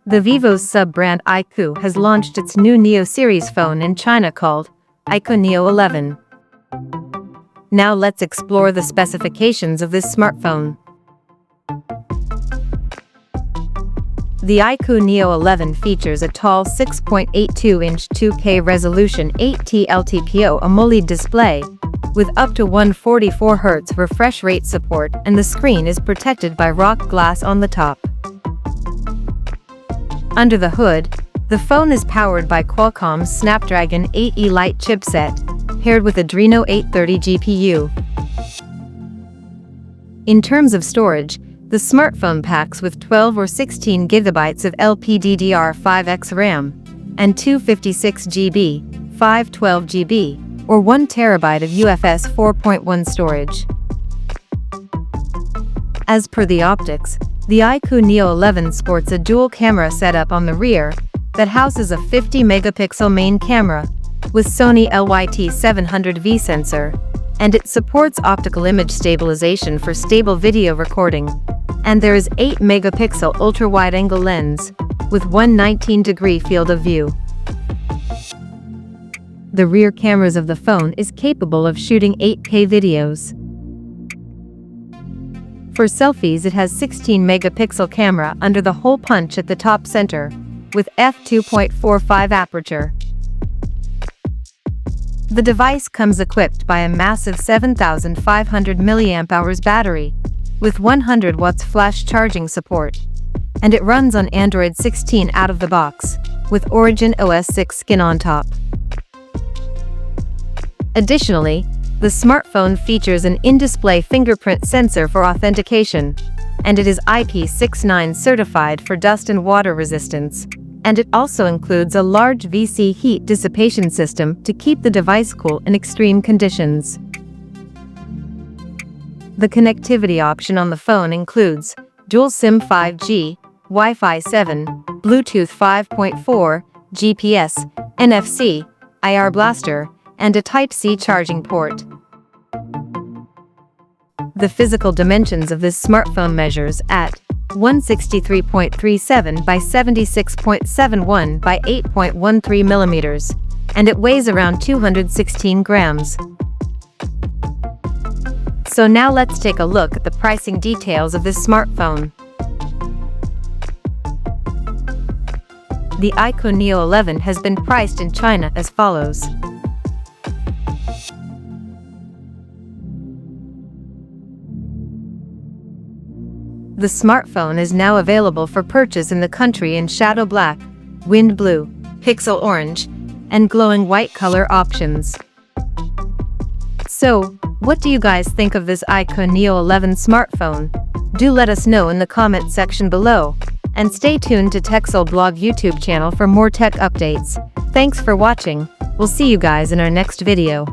The Vivo's sub-brand iQOO has launched its new Neo series phone in China called iQOO Neo 11. Now let's explore the specifications of this smartphone. The iQOO Neo 11 features a tall 6.82-inch 2K resolution 8T LTPO AMOLED display, with up to 144 Hz refresh rate support, and the screen is protected by rock glass on the top. Under the hood, the phone is powered by Qualcomm's Snapdragon 8E Lite chipset, paired with Adreno 830 GPU. In terms of storage, the smartphone packs with 12 or 16 GB of LPDDR5X RAM and 256GB, 512GB, or 1 TB of UFS 4.1 storage. As per the optics, the iQOO Neo 11 sports a dual-camera setup on the rear that houses a 50-megapixel main camera with Sony LYT700V sensor, and it supports optical image stabilization for stable video recording. And there is 8-megapixel ultra-wide-angle lens with 119-degree field of view. The rear cameras of the phone is capable of shooting 8K videos. For selfies, it has 16-megapixel camera under the hole punch at the top center, with f2.45 aperture. The device comes equipped by a massive 7,500 mAh battery, with 100 watts flash charging support, and it runs on Android 16 out of the box, with Origin OS 6 skin on top. Additionally, the smartphone features an in-display fingerprint sensor for authentication, and it is IP69 certified for dust and water resistance, and it also includes a large VC heat dissipation system to keep the device cool in extreme conditions. The connectivity option on the phone includes dual SIM 5G, Wi-Fi 7, Bluetooth 5.4, GPS, NFC, IR Blaster, and a Type-C charging port. The physical dimensions of this smartphone measures at 163.37 by 76.71 by 8.13 millimeters, and it weighs around 216 grams. So now let's take a look at the pricing details of this smartphone. The iQOO Neo 11 has been priced in China as follows. The smartphone is now available for purchase in the country in Shadow Black, Wind Blue, Pixel Orange, and Glowing White color options. So, what do you guys think of this iQOO Neo 11 smartphone? Do let us know in the comment section below, and stay tuned to TechSole Blog YouTube channel for more tech updates. Thanks for watching. We'll see you guys in our next video.